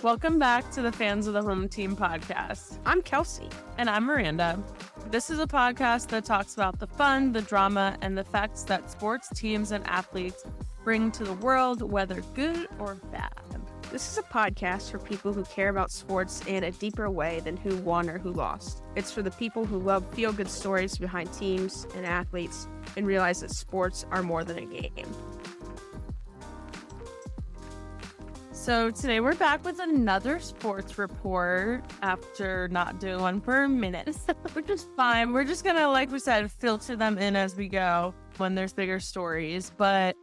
Welcome back to the Fans of the Home Team podcast. I'm Kelsey. And I'm Miranda. This is a podcast that talks about the fun, the drama, and the facts that sports teams and athletes bring to the world, whether good or bad. This is a podcast for people who care about sports in a deeper way than who won or who lost. It's for the people who love feel-good stories behind teams and athletes and realize that sports are more than a game. So today we're back with another sports report after not doing one for a minute, which is fine. We're just going to, like we said, filter them in as we go when there's bigger stories. But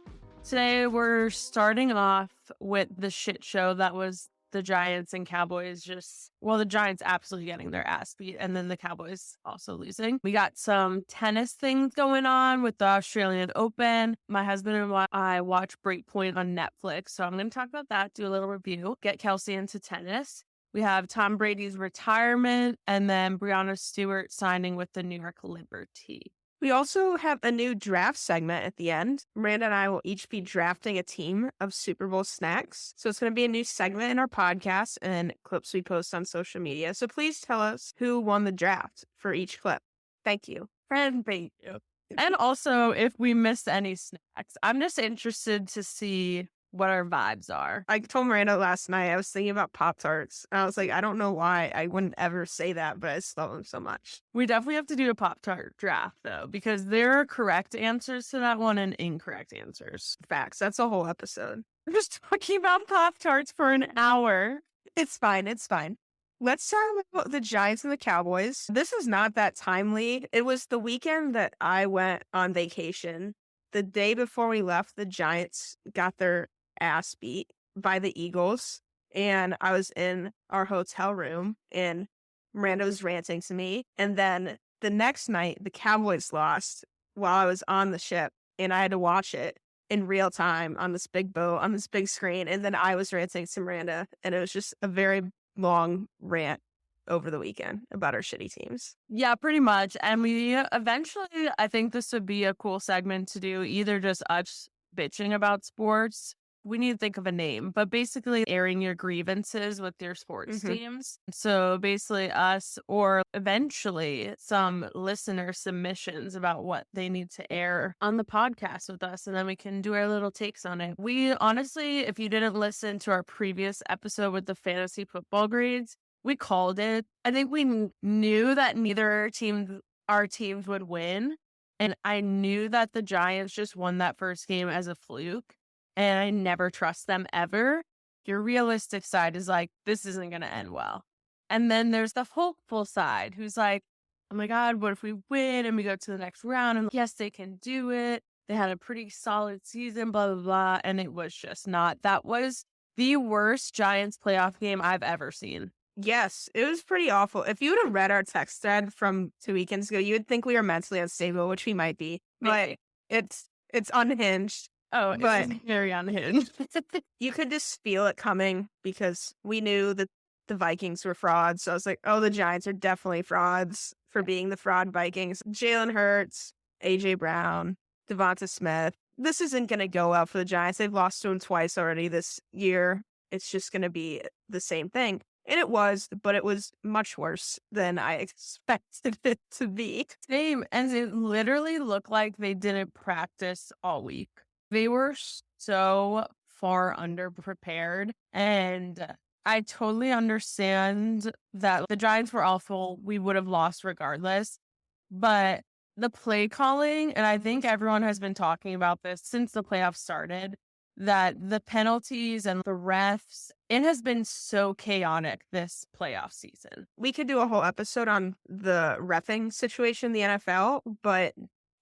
today we're starting off with the shit show that was the Giants and Cowboys the Giants absolutely getting their ass beat and then the Cowboys also losing. We got some tennis things going on with the Australian Open. My husband and I watch Breakpoint on Netflix, so I'm going to talk about that, do a little review, get Kelsey into tennis. We have Tom Brady's retirement and then Breanna Stewart signing with the New York Liberty. We also have a new draft segment at the end. Miranda and I will each be drafting a team of Super Bowl snacks. So it's going to be a new segment in our podcast and clips we post on social media. So please tell us who won the draft for each clip. Thank you. Friend, thank you. And also, if we missed any snacks, I'm just interested to see what our vibes are. I told Miranda last night, I was thinking about Pop-Tarts. And I was like, I don't know why I wouldn't ever say that, but I just love them so much. We definitely have to do a Pop-Tart draft, though, because there are correct answers to that one and incorrect answers. Facts. That's a whole episode. We're just talking about Pop-Tarts for an hour. It's fine. It's fine. Let's talk about the Giants and the Cowboys. This is not that timely. It was the weekend that I went on vacation. The day before we left, the Giants got their ass beat by the Eagles, and I was in our hotel room and Miranda was ranting to me, and then the next night the Cowboys lost while I was on the ship and I had to watch it in real time on this big boat on this big screen, and then I was ranting to Miranda, and it was just a very long rant over the weekend about our shitty teams. Yeah, pretty much. And we eventually, I think this would be a cool segment to do, either just us bitching about sports. We need to think of a name, but basically airing your grievances with your sports teams. So basically us, or eventually some listener submissions about what they need to air on the podcast with us, and then we can do our little takes on it. We honestly, if you didn't listen to our previous episode with the fantasy football grades, we called it. I think we knew that neither our teams would win. And I knew that the Giants just won that first game as a fluke. And I never trust them ever. Your realistic side is like, this isn't going to end well. And then there's the hopeful side who's like, oh my God, what if we win and we go to the next round? And yes, they can do it. They had a pretty solid season, blah, blah, blah. And it was just not. That was the worst Giants playoff game I've ever seen. Yes, it was pretty awful. If you would have read our text thread from 2 weekends ago, you would think we were mentally unstable, which we might be. But it's unhinged. Oh, but it's very unhinged. You could just feel it coming because we knew that the Vikings were frauds. So I was like, oh, the Giants are definitely frauds for being the fraud Vikings. Jalen Hurts, A.J. Brown, Devonta Smith. This isn't going to go well for the Giants. They've lost to them twice already this year. It's just going to be the same thing. And it was, but it was much worse than I expected it to be. Same. And it literally looked like they didn't practice all week. They were so far underprepared, and I totally understand that the Giants were awful. We would have lost regardless, but the play calling, and I think everyone has been talking about this since the playoffs started, that the penalties and the refs, it has been so chaotic this playoff season. We could do a whole episode on the reffing situation in the NFL, but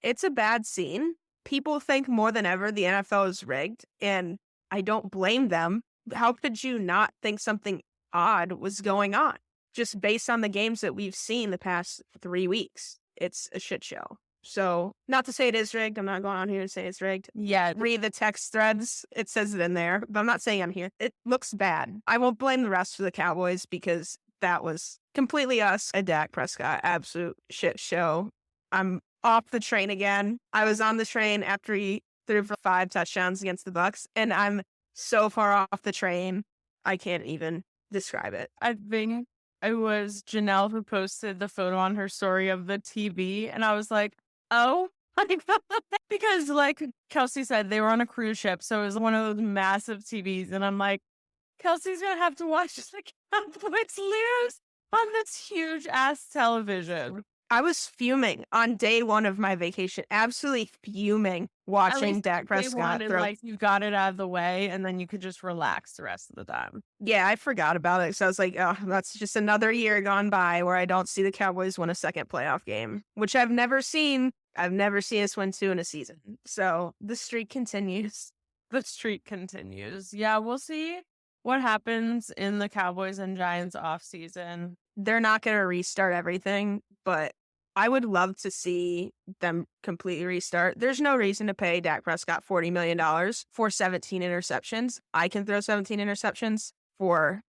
it's a bad scene. People think more than ever the NFL is rigged, and I don't blame them. How could you not think something odd was going on? Just based on the games that we've seen the past 3 weeks, it's a shit show. So, not to say it is rigged. I'm not going on here to say it's rigged. Yeah. Read the text threads. It says it in there, but I'm not saying I'm here. It looks bad. I won't blame the rest of the Cowboys because that was completely us. A Dak Prescott absolute shit show. I'm off the train again. I was on the train after he threw for 5 touchdowns against the Bucks, and I'm so far off the train, I can't even describe it. I think it was Janelle who posted the photo on her story of the TV, and I was like, "Oh," like, because like Kelsey said, they were on a cruise ship, so it was one of those massive TVs, and I'm like, Kelsey's gonna have to watch the Cowboys lose on this huge ass television. I was fuming on day 1 of my vacation, absolutely fuming At watching least Dak they Prescott won and, throw. like, you got it out of the way, and then you could just relax the rest of the time. Yeah, I forgot about it. So I was like, oh, that's just another year gone by where I don't see the Cowboys win a second playoff game, which I've never seen. I've never seen us win 2 in a season. So the streak continues. The streak continues. Yeah, we'll see what happens in the Cowboys and Giants offseason. They're not going to restart everything, but I would love to see them completely restart. There's no reason to pay Dak Prescott $40 million for 17 interceptions. I can throw 17 interceptions for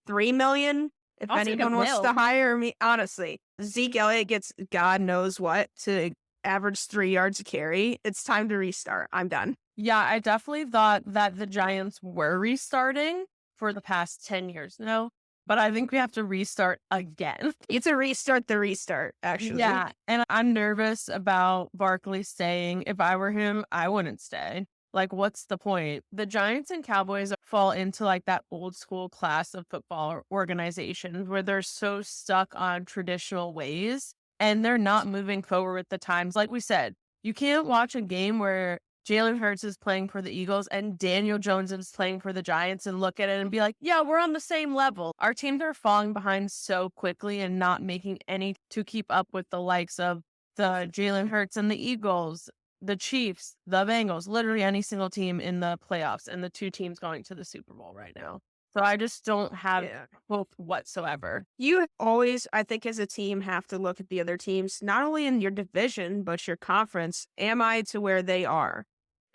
$3 million if I'll take anyone a wants to mill. hire me. Honestly, Zeke Elliott gets God knows what to average 3 yards a carry. It's time to restart. I'm done. Yeah, I definitely thought that the Giants were restarting for the past 10 years now, but I think we have to restart again. It's a restart the restart, actually. Yeah, and I'm nervous about Barkley staying. If I were him, I wouldn't stay. Like, what's the point? The Giants and Cowboys fall into like that old school class of football organizations where they're so stuck on traditional ways and they're not moving forward with the times. Like we said, you can't watch a game where Jalen Hurts is playing for the Eagles and Daniel Jones is playing for the Giants and look at it and be like, yeah, we're on the same level. Our teams are falling behind so quickly and not making any to keep up with the likes of the Jalen Hurts and the Eagles, the Chiefs, the Bengals, literally any single team in the playoffs and the 2 teams going to the Super Bowl right now. So I just don't have hope whatsoever. You always, I think, as a team, have to look at the other teams, not only in your division, but your conference. Am I to where they are?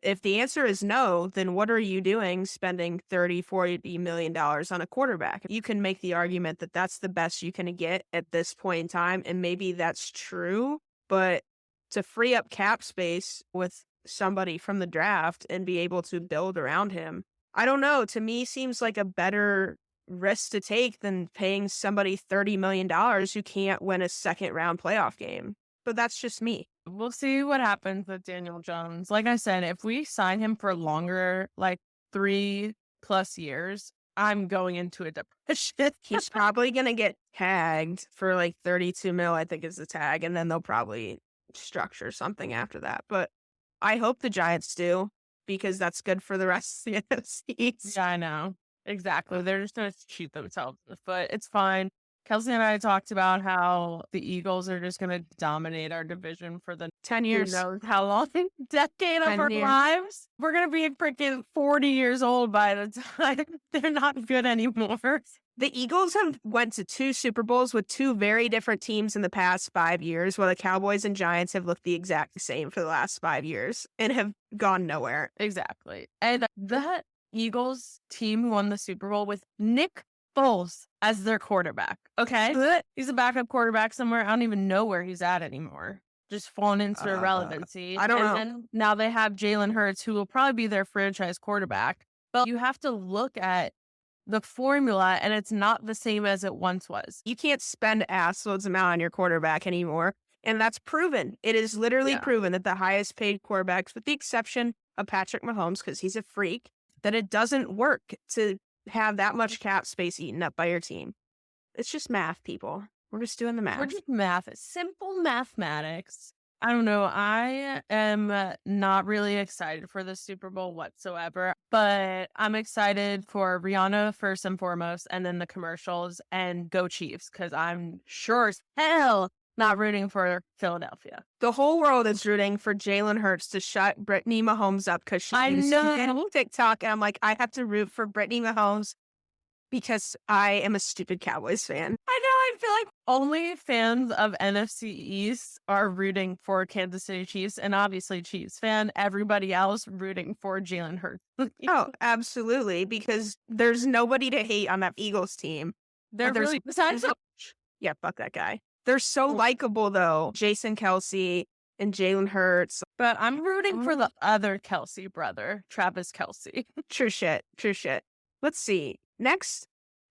If the answer is no, then what are you doing spending $30-40 million on a quarterback? You can make the argument that that's the best you can get at this point in time, and maybe that's true, but to free up cap space with somebody from the draft and be able to build around him, I don't know. To me, seems like a better risk to take than paying somebody $30 million who can't win a second round playoff game. But that's just me. We'll see what happens with Daniel Jones. Like I said, if we sign him for longer, like 3+ years, I'm going into a depression. He's probably going to get tagged for like 32 mil, I think is the tag. And then they'll probably structure something after that. But I hope the Giants do, because that's good for the rest of the NFC. Yeah, I know. Exactly. They're just going to shoot themselves in the foot. It's fine. Kelsey and I talked about how the Eagles are just going to dominate our division for the 10 who years. knows how long, decade of 10 our years. lives. We're going to be freaking 40 years old by the time they're not good anymore. The Eagles have went to 2 Super Bowls with 2 very different teams in the past 5 years, while the Cowboys and Giants have looked the exact same for the last 5 years and have gone nowhere. Exactly. And that Eagles team won the Super Bowl with Nick Foles as their quarterback. Okay. He's a backup quarterback somewhere. I don't even know where he's at anymore. Just fallen into irrelevancy. I don't know. Then now they have Jalen Hurts, who will probably be their franchise quarterback. But you have to look at the formula, and it's not the same as it once was. You can't spend assloads amount on your quarterback anymore. And that's proven. It is literally proven that the highest paid quarterbacks, with the exception of Patrick Mahomes, because he's a freak, that it doesn't work to have that much cap space eaten up by your team. It's just math, people. We're just doing the math. We're just math. Simple mathematics. I don't know. I am not really excited for the Super Bowl whatsoever, but I'm excited for Rihanna first and foremost, and then the commercials, and go Chiefs, because I'm sure as hell not rooting for Philadelphia. The whole world is rooting for Jalen Hurts to shut Brittany Mahomes up because she's on TikTok. And I'm like, I have to root for Brittany Mahomes because I am a stupid Cowboys fan. I know. I feel like only fans of NFC East are rooting for Kansas City Chiefs, and obviously Chiefs fan. Everybody else rooting for Jalen Hurts. Oh, absolutely. Because there's nobody to hate on that Eagles team. They're really besides. Yeah, fuck that guy. They're so likable, though. Jason Kelsey and Jalen Hurts. But I'm rooting for the other Kelsey brother, Travis Kelsey. True shit. True shit. Let's see. Next,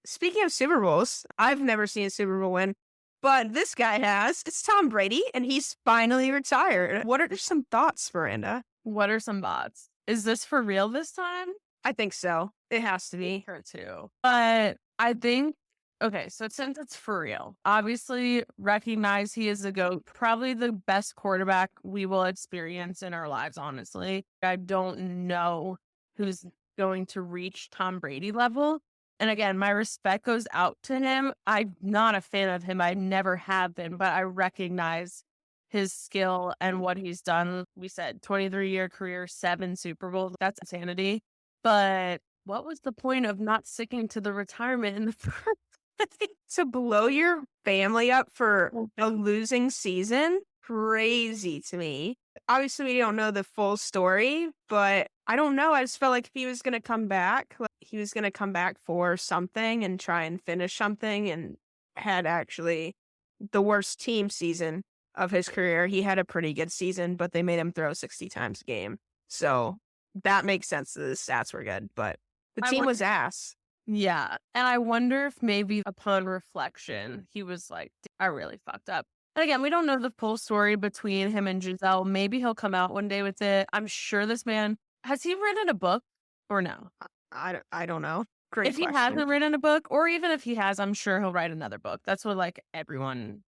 speaking of Super Bowls, I've never seen a Super Bowl win, but this guy has. It's Tom Brady, and he's finally retired. What are some thoughts, Miranda? What are some bots? Is this for real this time? I think so. It has to be. Her too. But I think, okay, so since it's for real, obviously recognize he is the GOAT, probably the best quarterback we will experience in our lives, honestly. I don't know who's going to reach Tom Brady level. And again, my respect goes out to him. I'm not a fan of him. I never have been, but I recognize his skill and what he's done. We said 23-year career, 7 Super Bowls. That's insanity. But what was the point of not sticking to the retirement in the first place? To blow your family up for a losing season? Crazy to me. Obviously, we don't know the full story, but I don't know. I just felt like if he was going to come back, like he was going to come back for something and try and finish something, and had actually the worst team season of his career. He had a pretty good season, but they made him throw 60 times a game. So that makes sense that the stats were good, but the team was ass. Yeah. And I wonder if maybe upon reflection, he was like, I really fucked up. And again, we don't know the full story between him and Giselle. Maybe he'll come out one day with it. I'm sure this man, has he written a book or no? I don't know. Great If question. he hasn't written a book, or even if he has, I'm sure he'll write another book. That's what like anyone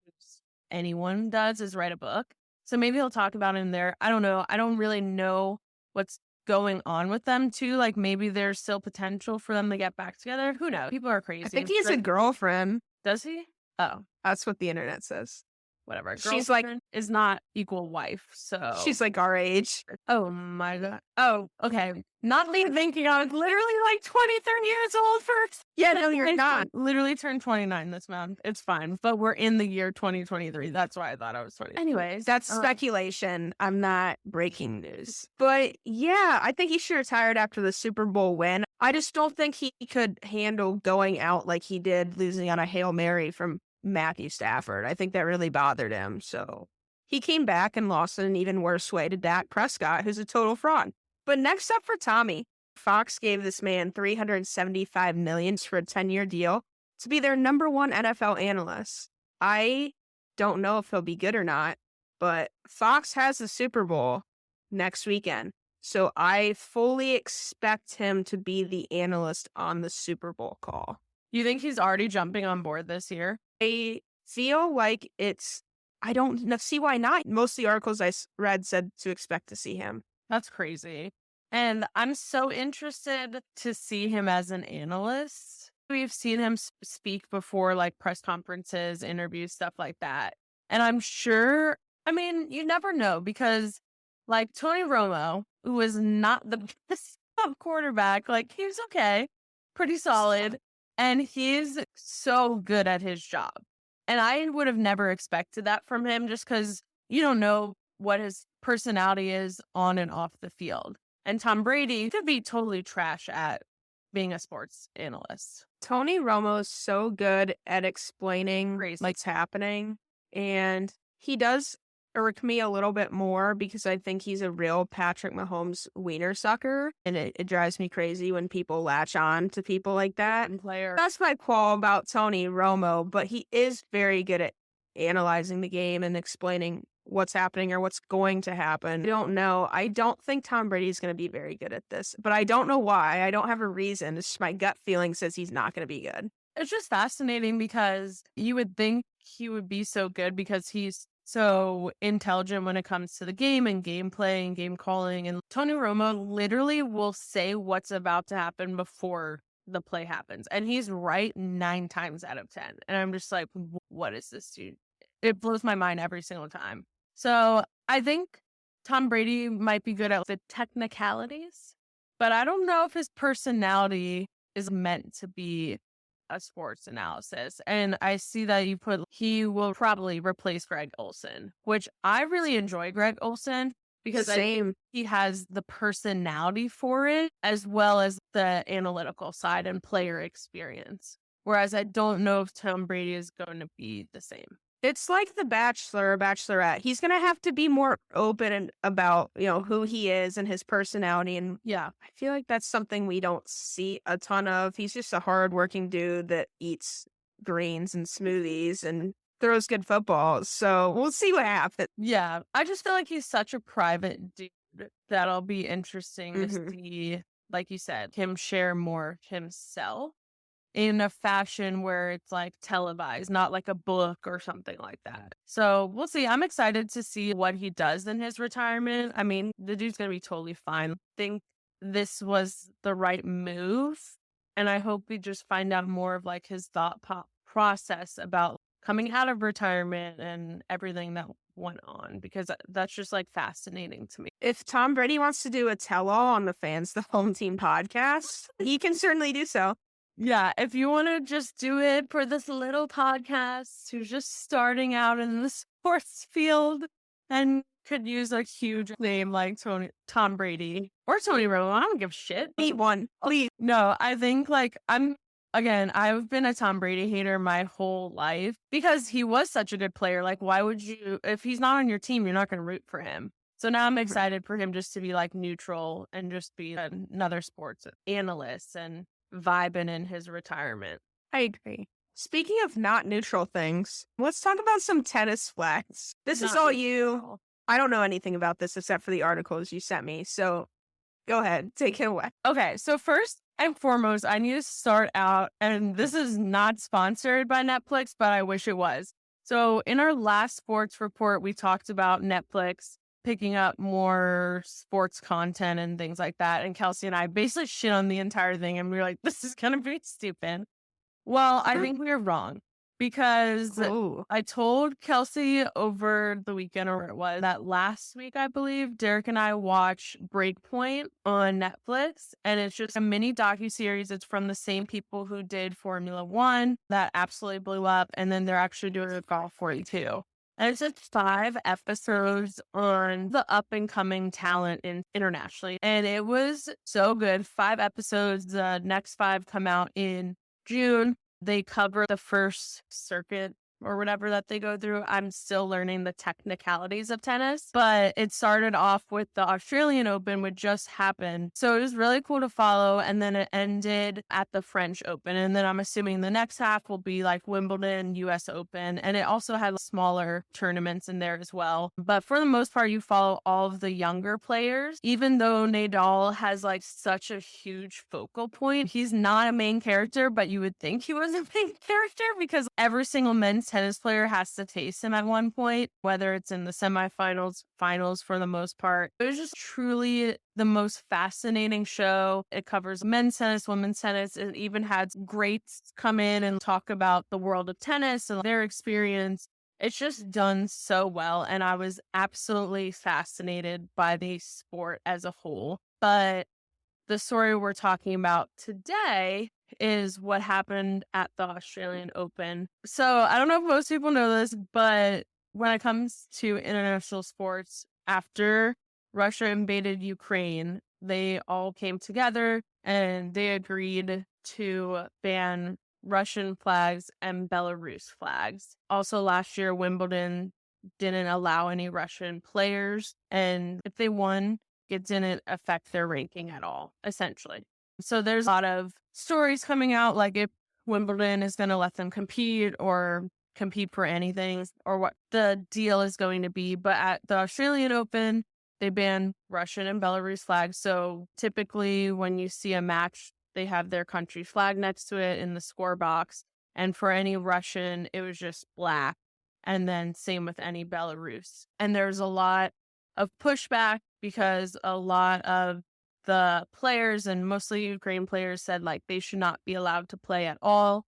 does, is write a book. So maybe he'll talk about it in there. I don't know. I don't really know what's going on with them too. Like maybe there's still potential for them to get back together. Who knows? People are crazy. I think he has a girlfriend. Does he? Oh, That's what the internet says. whatever. She's like, Girlfriend is not equal wife. So she's like our age. oh my God. Oh, okay. Not me thinking I was literally like 23 years old first. Yeah, no, you're not. Literally turned 29 this month. It's fine. But we're in the year 2023. That's why I thought I was 20. Anyways. That's speculation. I'm not breaking news. But yeah, I think he should retire after the Super Bowl win. I just don't think he could handle going out like he did, losing on a Hail Mary from Matthew Stafford. I think that really bothered him. So he came back and lost in an even worse way to Dak Prescott, who's a total fraud. But next up for Tommy, Fox gave this man $375 million for a 10-year deal to be their #1 NFL analyst. I don't know if he'll be good or not, but Fox has the Super Bowl next weekend. So I fully expect him to be the analyst on the Super Bowl call. You think he's already jumping on board this year? I feel like I don't see why not. Most of the articles I read said to expect to see him. That's crazy. And I'm so interested to see him as an analyst. We've seen him speak before, like press conferences, interviews, stuff like that. And I'm sure, I mean, you never know, because like Tony Romo, who was not the best quarterback, like he was okay, pretty solid. And he's so good at his job. And I would have never expected that from him, just because you don't know what his personality is on and off the field. And Tom Brady could be totally trash at being a sports analyst. Tony Romo is so good at explaining what's happening. And he does irk me a little bit more because I think he's a real Patrick Mahomes wiener sucker. And it drives me crazy when people latch on to people like that. That's my qual about Tony Romo, but he is very good at analyzing the game and explaining what's happening or what's going to happen. I don't know. I don't think Tom Brady is going to be very good at this, but I don't know why. I don't have a reason. It's just my gut feeling says he's not going to be good. It's just fascinating because you would think he would be so good because he's so intelligent when it comes to the game and gameplay and game calling. And Tony Romo literally will say what's about to happen before the play happens. And he's right 9 times out of 10. And I'm just like, what is this dude? It blows my mind every single time. So I think Tom Brady might be good at the technicalities, but I don't know if his personality is meant to be a sports analysis. And I see that he will probably replace Greg Olsen, which I really enjoy Greg Olsen because I think he has the personality for it as well as the analytical side and player experience. Whereas I don't know if Tom Brady is going to be the same. It's like The Bachelor or Bachelorette. He's gonna have to be more open and about, who he is and his personality, and Yeah. I feel like that's something we don't see a ton of. He's just a hardworking dude that eats greens and smoothies and throws good footballs, so we'll see what happens. Yeah. I just feel like he's such a private dude that'll be interesting to Mhm. see, like you said, him share more himself in a fashion where it's like televised, not like a book or something like that. So we'll see. I'm excited to see what he does in his retirement. I mean, the dude's going to be totally fine. I think this was the right move. And I hope we just find out more of like his process about coming out of retirement and everything that went on because that's just like fascinating to me. If Tom Brady wants to do a tell-all on the Fans the Home Team podcast, he can certainly do so. Yeah, if you want to just do it for this little podcast who's just starting out in the sports field and could use a huge name like Tom Brady or Tony Romo, I don't give a shit. Meet one, please. No, I think like I've been a Tom Brady hater my whole life because he was such a good player. Like, why would you, if he's not on your team, you're not going to root for him. So now I'm Mhm. excited for him just to be like neutral and just be another sports analyst and vibing in his retirement. I agree. Speaking of not neutral things, let's talk about some tennis flags. This is Not all you. neutral. I don't know anything about this except for the articles you sent me. So go ahead, take it away. Okay, so first and foremost, I need to start out, and this is not sponsored by Netflix, but I wish it was. So in our last sports report, we talked about Netflix picking up more sports content and things like that. And Kelsey and I basically shit on the entire thing, and we were like, this is going to be stupid. Well, I think we were wrong because Oh, I told Kelsey over the weekend or it was that last week, I believe, Derek and I watched Breakpoint on Netflix, and it's just a mini docuseries. It's from the same people who did Formula One that absolutely blew up, and then they're actually doing a Golf 42. And it's just 5 episodes on the up and coming talent internationally. And it was so good. 5 episodes. The next 5 come out in June. They cover the first circuit or whatever that they go through. I'm still learning the technicalities of tennis, but it started off with the Australian Open, which just happened. So it was really cool to follow. And then it ended at the French Open. And then I'm assuming the next half will be like Wimbledon, US Open. And it also had smaller tournaments in there as well. But for the most part, you follow all of the younger players. Even though Nadal has like such a huge focal point, he's not a main character, but you would think he was a main character because every single men's tennis player has to face him at one point, whether it's in the semifinals, finals for the most part. It was just truly the most fascinating show. It covers men's tennis, women's tennis. It even had greats come in and talk about the world of tennis and their experience. It's just done so well. And I was absolutely fascinated by the sport as a whole. But the story we're talking about today is what happened at the Australian Open. So I don't know if most people know this, but when it comes to international sports, after Russia invaded Ukraine, they all came together and they agreed to ban Russian flags and Belarus flags. Also, last year, Wimbledon didn't allow any Russian players. And if they won, it didn't affect their ranking at all, essentially. So there's a lot of stories coming out, like if Wimbledon is going to let them compete or compete for anything or what the deal is going to be. But at the Australian Open, they ban Russian and Belarus flags. So typically when you see a match, they have their country flag next to it in the score box. And for any Russian, it was just black. And then same with any Belarus. And there's a lot of pushback because a lot of the players and mostly Ukraine players said like they should not be allowed to play at all.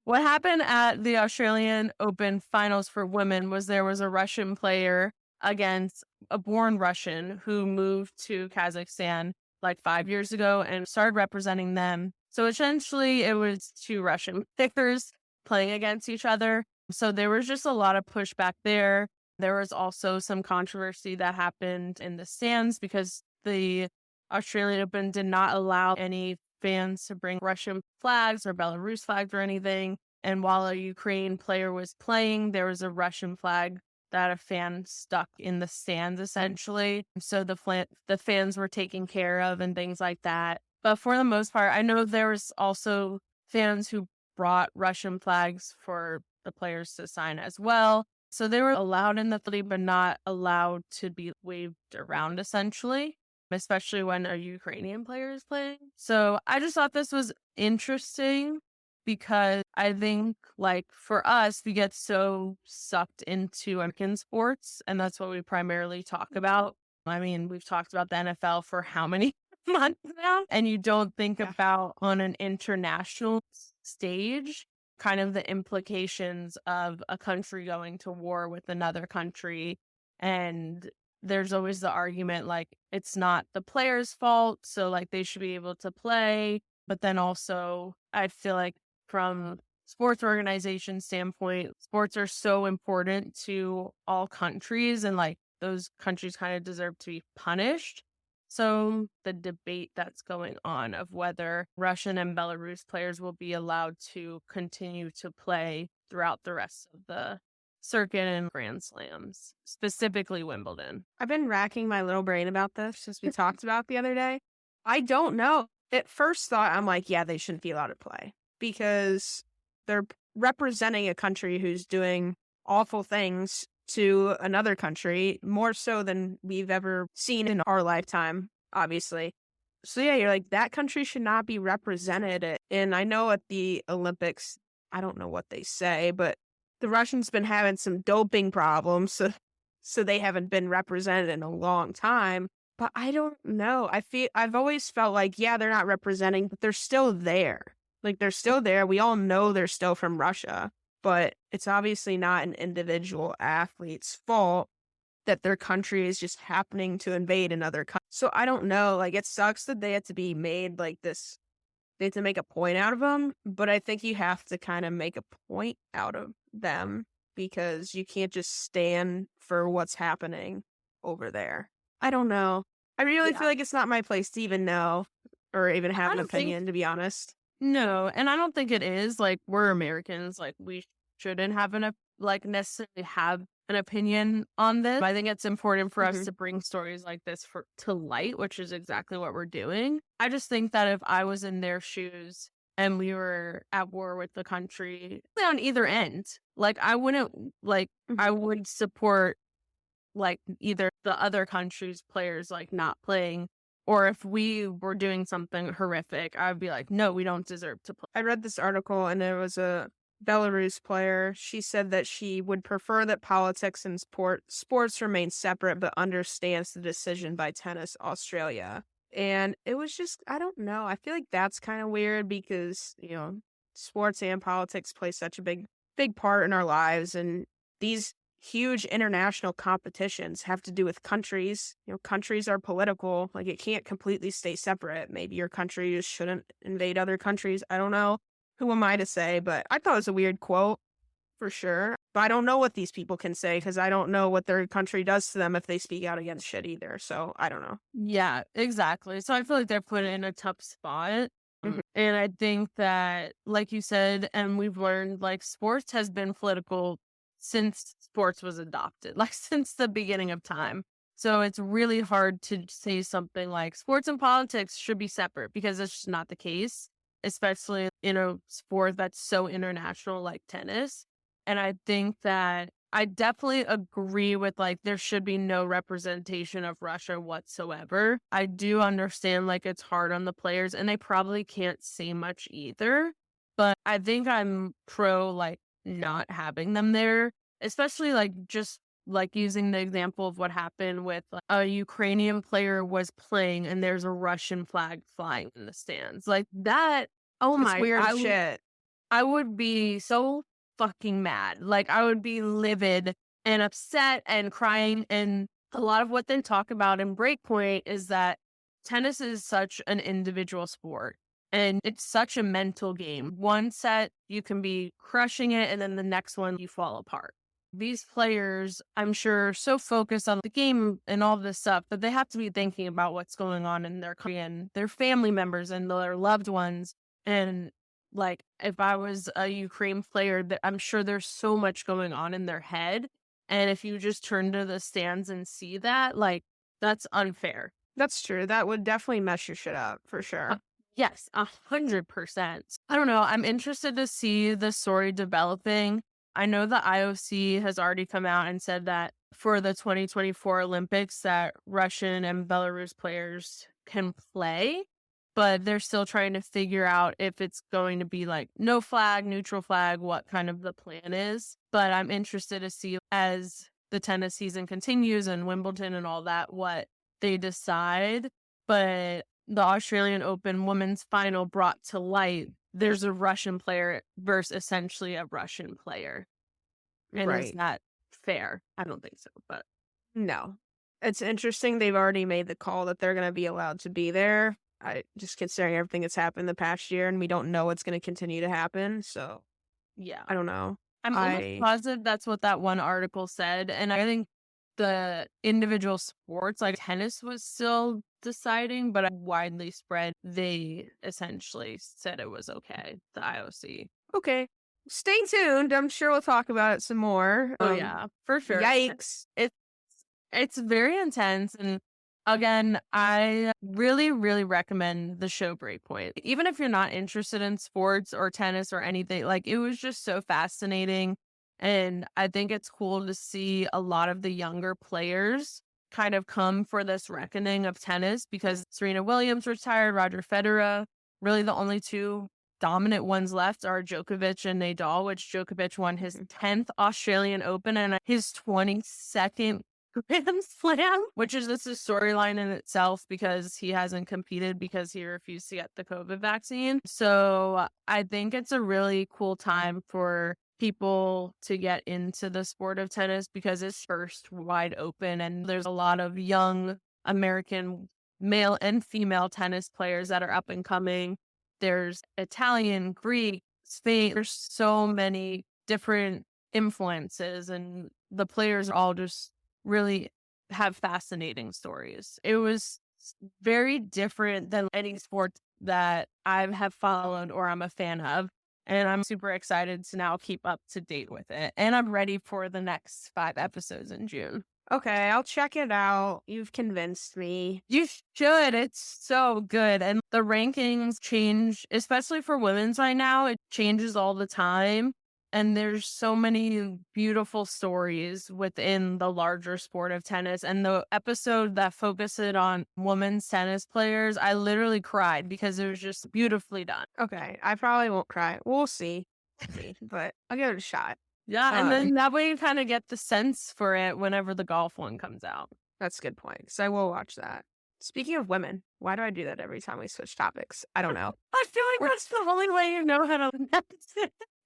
What happened at the Australian Open finals for women was there was a Russian player against a born Russian who moved to Kazakhstan like 5 years ago and started representing them. So essentially it was 2 Russian players playing against each other. So there was just a lot of pushback there. There was also some controversy that happened in the stands because the Australian Open did not allow any fans to bring Russian flags or Belarus flags or anything. And while a Ukraine player was playing, there was a Russian flag that a fan stuck in the stands essentially. So the fans were taken care of and things like that. But for the most part, I know there was also fans who brought Russian flags for the players to sign as well. So they were allowed in the facility, but not allowed to be waved around essentially, especially when a Ukrainian player is playing. So I just thought this was interesting because I think, like, for us, we get so sucked into American sports, and that's what we primarily talk about. I mean, we've talked about the NFL for how many months now? And you don't think Yeah. about on an international stage kind of the implications of a country going to war with another country. And there's always the argument like it's not the player's fault, so like they should be able to play. But then also, I feel like from sports organization standpoint, sports are so important to all countries, and like those countries kind of deserve to be punished. So the debate that's going on of whether Russian and Belarus players will be allowed to continue to play throughout the rest of the circuit and Grand Slams, specifically Wimbledon. I've been racking my little brain about this since we talked about it the other day. I don't know. At first thought, I'm like, yeah, they shouldn't be allowed to play because they're representing a country who's doing awful things to another country, more so than we've ever seen in our lifetime, obviously. So yeah, you're like, that country should not be represented. And I know at the Olympics, I don't know what they say, but the Russians been having some doping problems, so they haven't been represented in a long time. But I don't know. I've always felt like, yeah, they're not representing, but they're still there. Like they're still there. We all know they're still from Russia, but it's obviously not an individual athlete's fault that their country is just happening to invade another country. So I don't know. Like it sucks that they had to be made like this. They have to make a point out of them, but I think you have to kind of make a point out of them because you can't just stand for what's happening over there. I don't know. I really Yeah. feel like it's not my place to even know or even have I an don't think opinion, to be honest. No, and I don't think it is. Like, we're Americans, like, we shouldn't have like, necessarily have an opinion on this. I think it's important for us Hmm. to bring stories like this to light, which is exactly what we're doing. I just think that if I was in their shoes and we were at war with the country on either end, like, I wouldn't, like, I Hmm. would support, like, either the other country's players, like, not playing, or if we were doing something horrific, I would be like, "No, we don't deserve to play." I read this article and there was a Belarus player. She said that she would prefer that politics and sports remain separate, but understands the decision by Tennis Australia. And it was just, I don't know. I feel like that's kind of weird because, sports and politics play such a big part in our lives. And these huge international competitions have to do with countries. Countries are political. Like it can't completely stay separate. Maybe your country just shouldn't invade other countries. I don't know. Who am I to say? But I thought it was a weird quote for sure. But I don't know what these people can say because I don't know what their country does to them if they speak out against shit either. So I don't know. Yeah, exactly. So I feel like they're put in a tough spot. Mhm. And I think that, like you said, and we've learned, like, sports has been political since sports was adopted, like, since the beginning of time. So it's really hard to say something like sports and politics should be separate because it's just not the case, especially in a sport that's so international like tennis. And I think that I definitely agree with, like, there should be no representation of Russia whatsoever. I do understand, like, it's hard on the players and they probably can't say much either. But I think I'm pro, like, not having them there, especially, like, just like using the example of what happened with, like, a Ukrainian player was playing and there's a Russian flag flying in the stands. Like that, oh It's my, weird shit. I would be so fucking mad. Like, I would be livid and upset and crying. And a lot of what they talk about in Breakpoint is that tennis is such an individual sport and it's such a mental game. One set, you can be crushing it, and then the next one, you fall apart. These players, I'm sure, are so focused on the game and all this stuff, but they have to be thinking about what's going on in their country and their family members and their loved ones. And Like, if I was a Ukraine player, that I'm sure there's so much going on in their head. And if you just turn to the stands and see that, like, that's unfair. That's true. That would definitely mess your shit up for Uh, sure. yes, 100%. I don't know. I'm interested to see the story developing. I know the IOC has already come out and said that for the 2024 Olympics that Russian and Belarus players can play, but they're still trying to figure out if it's going to be like no flag, neutral flag, what kind of the plan is. But I'm interested to see as the tennis season continues and Wimbledon and all that, what they decide. But the Australian Open women's final brought to light there's a Russian player versus essentially a Russian player. And is Right. that fair? I don't think so, but No. It's interesting they've already made the call that they're gonna be allowed to be there. I just considering everything that's happened the past year, and we don't know what's gonna continue to happen, so yeah. I don't know. I'm almost I positive that's what that one article said. And I think the individual sports, like tennis, was still deciding, but widely spread, they essentially said it was okay, the IOC. okay. Stay tuned. I'm sure we'll talk about it some more. Oh, yeah, for sure. Yikes. It's it's very intense, and again, I really, really recommend the show Breakpoint. Even if you're not interested in sports or tennis or anything, like, it was just so fascinating, and I think it's cool to see a lot of the younger players kind of come for this reckoning of tennis because Serena Williams retired, Roger Federer, really the only 2 dominant ones left are Djokovic and Nadal, which Djokovic won his 10th Australian Open and his 22nd Grand Slam, which is this a storyline in itself because he hasn't competed because he refused to get the COVID vaccine. So I think it's a really cool time for people to get into the sport of tennis because it's first wide open and there's a lot of young American male and female tennis players that are up and coming. There's Italian, Greek, Spain. There's so many different influences and the players are all just really have fascinating stories. It was very different than any sport that I have followed or I'm a fan of. And I'm super excited to now keep up to date with it. And I'm ready for the next 5 episodes in June. Okay, I'll check it out. You've convinced me. You should. It's so good. And the rankings change, especially for women's right now. It changes all the time. And there's so many beautiful stories within the larger sport of tennis. And the episode that focused on women's tennis players, I literally cried because it was just beautifully done. Okay, I probably won't cry. We'll see. But I'll give it a shot. Yeah. And Uh, then that way you kind of get the sense for it whenever the golf one comes out. that's a good point. So I will watch that. Speaking of women, why do I do that every time we switch topics? I don't know. I feel like We're- that's the only way you know how to.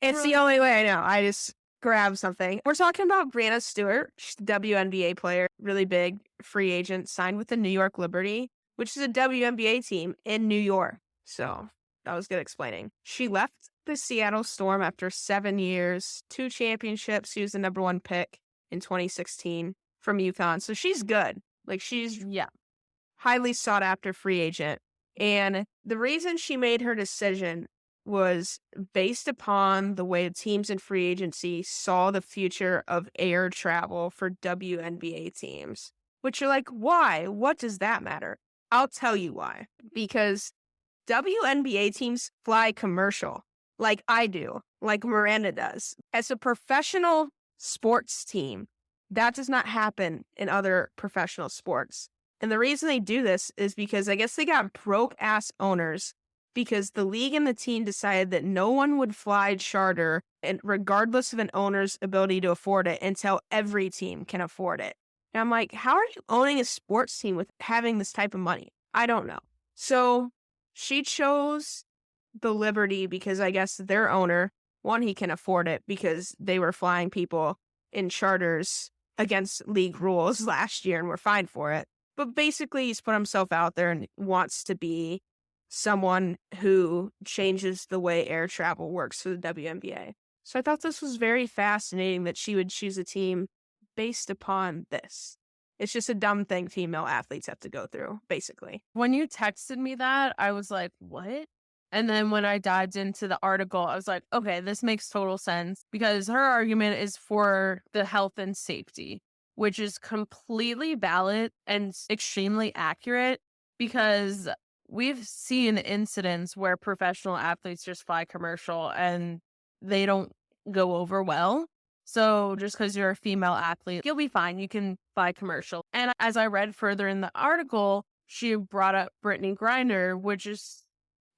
It's the only way I know. I just grab something. We're talking about Breanna Stewart. She's a WNBA player, really big free agent, signed with the New York Liberty, which is a WNBA team in New York. So that was good explaining. She left the Seattle Storm after 7 years, 2 championships. She was the #1 pick in 2016 from UConn. So she's good. Like she's Yeah. highly sought after free agent. And the reason she made her decision was based upon the way teams in free agency saw the future of air travel for WNBA teams, which are like, why? What does that matter? I'll tell you why. Because WNBA teams fly commercial like I do, like Miranda does. As a professional sports team, that does not happen in other professional sports. And the reason they do this is because I guess they got broke ass owners because the league and the team decided that no one would fly charter and regardless of an owner's ability to afford it until every team can afford it. And I'm like, how are you owning a sports team with having this type of money? I don't know. So she chose the Liberty because I guess their owner, one, he can afford it because they were flying people in charters against league rules last year and were fined for it. But basically, he's put himself out there and wants to be someone who changes the way air travel works for the WNBA. So I thought this was very fascinating that she would choose a team based upon this. It's just a dumb thing female athletes have to go through, basically. When you texted me that, I was like, what? And then when I dived into the article, I was like, okay, this makes total sense because her argument is for the health and safety, which is completely valid and extremely accurate because we've seen incidents where professional athletes just fly commercial and they don't go over well. So just because you're a female athlete, you'll be fine. You can fly commercial. And as I read further in the article, she brought up Brittany Griner, which is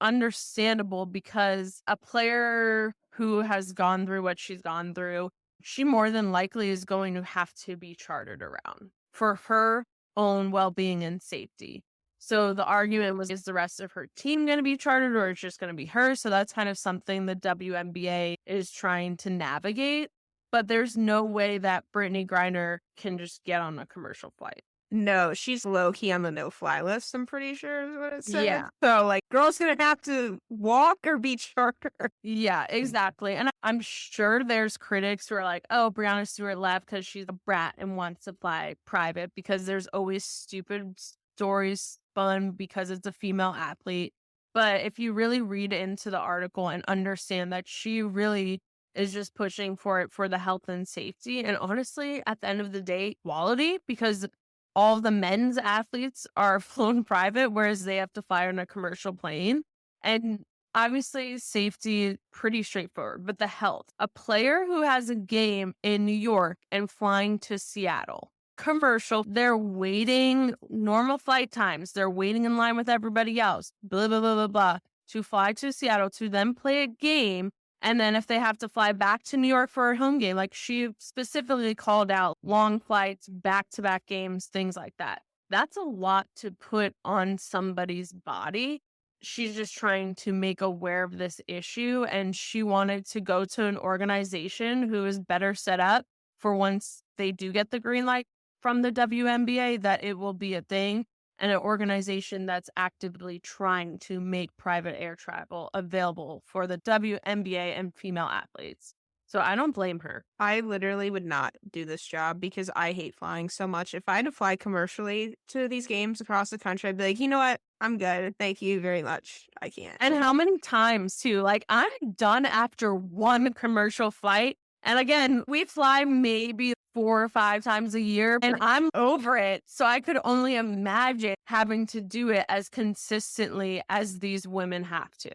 understandable because a player who has gone through what she's gone through, she more than likely is going to have to be chartered around for her own well-being and safety. So the argument was, is the rest of her team going to be chartered or it's just going to be her? So that's kind of something the WNBA is trying to navigate. But there's no way that Brittany Griner can just get on a commercial flight. No, she's low-key on the no-fly list, I'm pretty sure is what it said. Yeah. So, like, girl's gonna have to walk or be chartered. Yeah, exactly. And I'm sure there's critics who are like, oh, Breanna Stewart left because she's a brat and wants to fly private because there's always stupid stories spun because it's a female athlete. But if you really read into the article and understand that she really is just pushing for it for the health and safety. And honestly, at the end of the day, quality, because all of the men's athletes are flown private, whereas they have to fly on a commercial plane. And obviously, safety, pretty straightforward, but the health. A player who has a game in New York and flying to Seattle, commercial, they're waiting normal flight times. They're waiting in line with everybody else, blah, blah, blah, blah, blah, to fly to Seattle to then play a game. And then if they have to fly back to New York for a home game, like she specifically called out long flights, back-to-back games, things like that. That's a lot to put on somebody's body. She's just trying to make aware of this issue, and she wanted to go to an organization who is better set up for once they do get the green light from the WNBA, that it will be a thing, and an organization that's actively trying to make private air travel available for the WNBA and female athletes. So I don't blame her. I literally would not do this job because I hate flying so much. If I had to fly commercially to these games across the country, I'd be like, you know what? I'm good. Thank you very much. I can't. And how many times too? Like I'm done after one commercial flight. And again, we fly maybe 4 or 5 times a year and I'm over it. So I could only imagine having to do it as consistently as these women have to.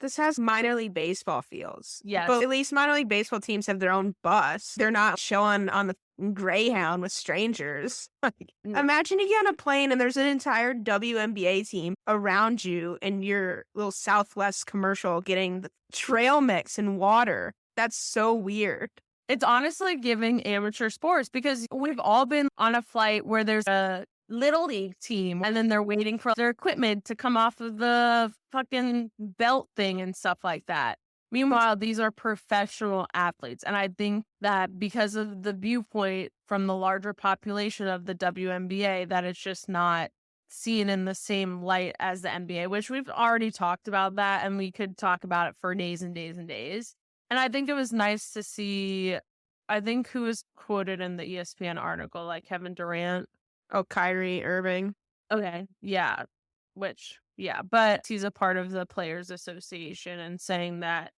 This has minor league baseball feels. Yes. But at least minor league baseball teams have their own bus. They're not showing on the Greyhound with strangers. Like, imagine you get on a plane and there's an entire WNBA team around you in your little Southwest commercial getting the trail mix and water. That's so weird. It's honestly giving amateur sports because we've all been on a flight where there's a little league team and then they're waiting for their equipment to come off of the fucking belt thing and stuff like that. Meanwhile, these are professional athletes. And I think that because of the viewpoint from the larger population of the WNBA, that it's just not seen in the same light as the NBA, which we've already talked about that. And we could talk about it for days and days and days. And I think it was nice to see, I think who was quoted in the ESPN article, like Kevin Durant. Oh, Kyrie Irving. Okay. Yeah. But he's a part of the Players Association and saying that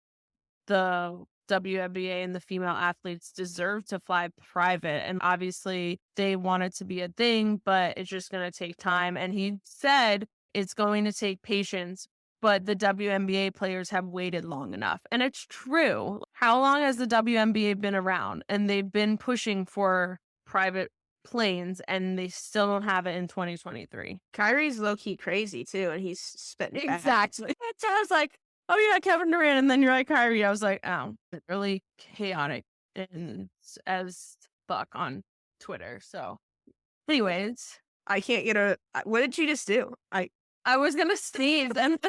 the WNBA and the female athletes deserve to fly private. And obviously they want it to be a thing, but it's just going to take time. And he said it's going to take patience, but the WNBA players have waited long enough. And it's true. How long has the WNBA been around? And they've been pushing for private planes and they still don't have it in 2023. Kyrie's low-key crazy too, and he's spitting back. Exactly. So I was like, oh yeah, Kevin Durant, and then you're like Kyrie. I was like, oh, it's really chaotic and as fuck on Twitter. So anyways, I can't get a. What did you just do? I was gonna sneeze and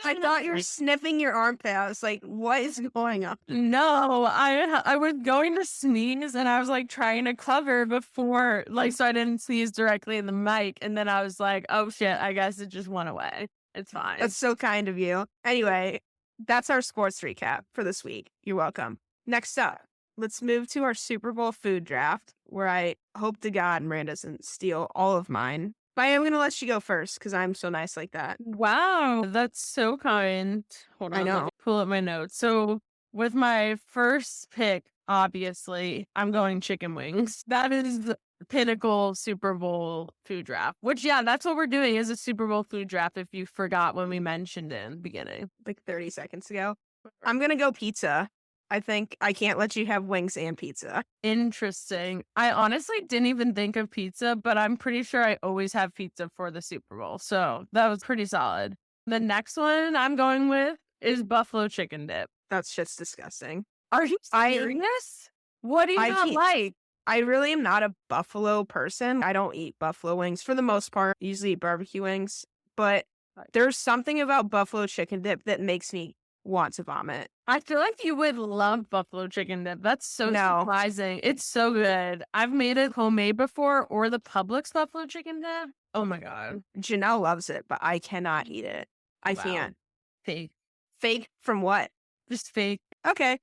I thought you were sniffing your armpit. I was like, what is going on? No, I was going to sneeze and I was like trying to cover before, like, so I didn't sneeze directly in the mic. And then I was like, oh shit, I guess it just went away. It's fine. That's so kind of you. Anyway, that's our sports recap for this week. You're welcome. Next up, let's move to our Super Bowl food draft, where I hope to God Miranda doesn't steal all of mine. But I am going to let you go first because I'm so nice like that. Wow, that's so kind. Hold I on, let know. me pull up my notes. So, with my first pick, obviously, I'm going chicken wings. That is the pinnacle Super Bowl food draft. Which, yeah, that's what we're doing is a Super Bowl food draft. If you forgot when we mentioned it in the beginning, Like 30 seconds ago. I'm going to go pizza. I think I can't let you have wings and pizza. Interesting. I honestly didn't even think of pizza, but I'm pretty sure I always have pizza for the Super Bowl. So that was pretty solid. The next one I'm going with is buffalo chicken dip. That's just disgusting. Are you I serious? What do you I not can't. like? I really am not a buffalo person. I don't eat buffalo wings for the most part. I usually eat barbecue wings, but there's something about buffalo chicken dip that makes me want to vomit. I feel like you would love buffalo chicken dip. That's so No, surprising. It's so good. I've made it homemade before or the Publix buffalo chicken dip. Oh my God. Janelle loves it, but I cannot eat it. I Wow. can't. Fake. Fake from what? Just fake Okay.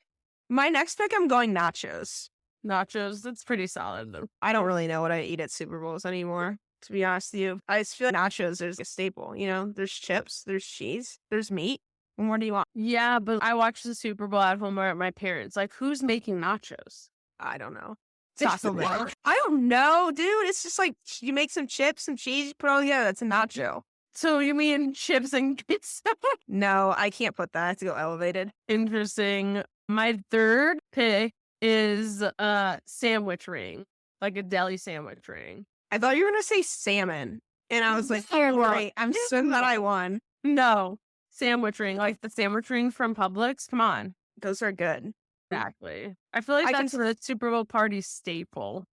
My next pick, I'm going nachos. nachos. That's pretty solid though. I don't really know what I eat at Super Bowls anymore, to be honest with you. I just feel like nachos is a staple, There's chips, there's cheese, there's meat. And what do you want? Yeah, but I watched the Super Bowl at home or at my parents. Like, who's making nachos? I don't know. Taco Taco Bell. Bell. I don't know, dude. It's just like you make some chips, some cheese, you put it all together. That's a nacho. So you mean chips and pizza? No, I can't put that. I have to go elevated. Interesting. My third pick is a sandwich ring, like a deli sandwich ring. I thought you were gonna say salmon, and I was like, Yeah. great. I'm so glad I won. No, sandwich ring, like the sandwich ring from Publix. Come on. Those are good. Exactly. I feel like I can that's the Super Bowl party staple.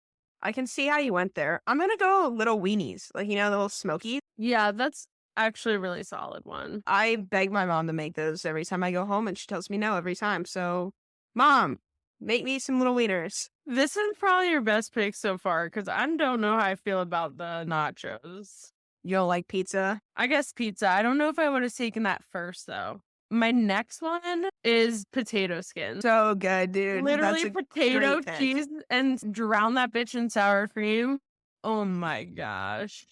I can see how you went there. I'm gonna go little weenies, like the little smokies. Yeah, that's actually a really solid one. I beg my mom to make those every time I go home, and she tells me no every time. So, Mom, make me some little wieners. This is probably your best pick so far because I don't know how I feel about the nachos. You don't like pizza? I guess pizza. I don't know if I would have taken that first though. My next one is potato skins. So good, dude. Literally That's a potato, great pick. cheese, and drown that bitch in sour cream. Oh my gosh.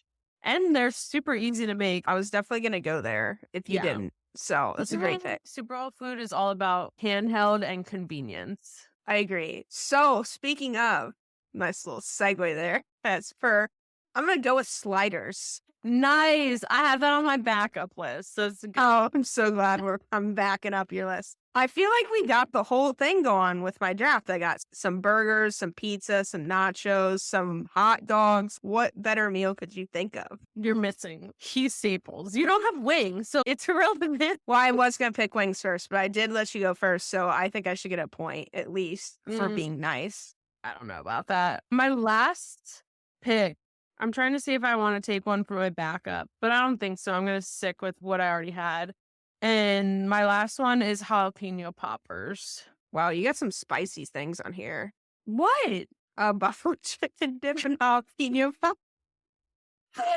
And they're super easy to make. I was definitely gonna go there if you Yeah. didn't. So that's a great pick. Super Bowl food is all about handheld and convenience. I agree. So speaking of, nice little segue there. I'm gonna go with sliders. Nice. I have that on my backup list. So it's Oh, I'm so glad I'm backing up your list. I feel like we got the whole thing going with my draft. I got some burgers, some pizza, some nachos, some hot dogs. What better meal could you think of? you're missing key staples. You don't have wings, so it's irrelevant. Well, I was going to pick wings first, but I did let you go first. So I think I should get a point at least for being nice. I don't know about that. My last pick, I'm trying to see if I want to take one for my backup, but I don't think so. I'm going to stick with what I already had. And my last one is jalapeno poppers. Wow, you got some spicy things on here. What? Buffalo chicken dip and jalapeno pop.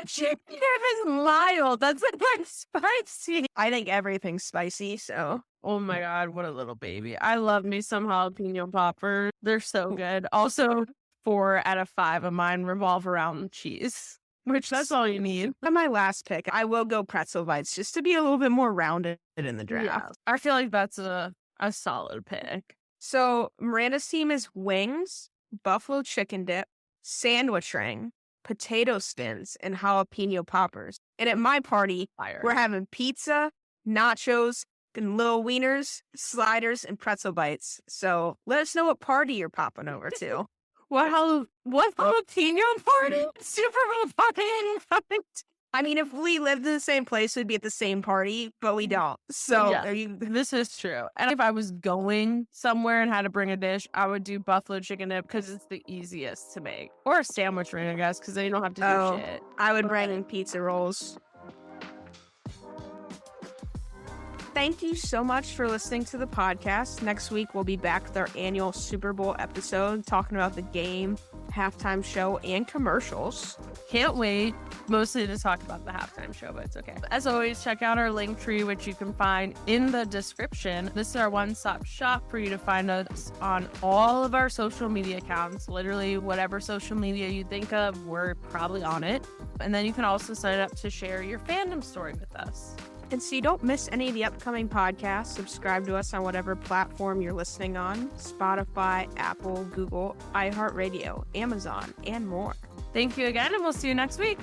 Chicken dip is mild. That's like spicy. I think everything's spicy, so. Oh my God, what a little baby. I love me some jalapeno poppers. They're so good. Also, 4 out of 5 of mine revolve around cheese, which that's all you need. On my last pick, I will go pretzel bites just to be a little bit more rounded in the draft. Yeah, I feel like that's a solid pick. So Miranda's team is wings, buffalo chicken dip, sandwich ring, potato skins, and jalapeno poppers. And at my party, Fire. we're having pizza, nachos, and little wieners, sliders, and pretzel bites. So let us know what party you're popping over to. What jalapeno party? Super Bowl party? I mean, if we lived in the same place, we'd be at the same party, but we don't. So Yeah. This is true. And if I was going somewhere and had to bring a dish, I would do buffalo chicken dip because it's the easiest to make. Or a sandwich ring, I guess, because then you don't have to do shit. I would bring in pizza rolls. Thank you so much for listening to the podcast. Next week, we'll be back with our annual Super Bowl episode talking about the game, halftime show, and commercials. Can't wait. mostly to talk about the halftime show, but it's okay. As always, check out our link tree, which you can find in the description. This is our one-stop shop for you to find us on all of our social media accounts. Literally, whatever social media you think of, we're probably on it. And then you can also sign up to share your fandom story with us. And so you don't miss any of the upcoming podcasts, subscribe to us on whatever platform you're listening on: Spotify, Apple, Google, iHeartRadio, Amazon, and more. Thank you again, and we'll see you next week.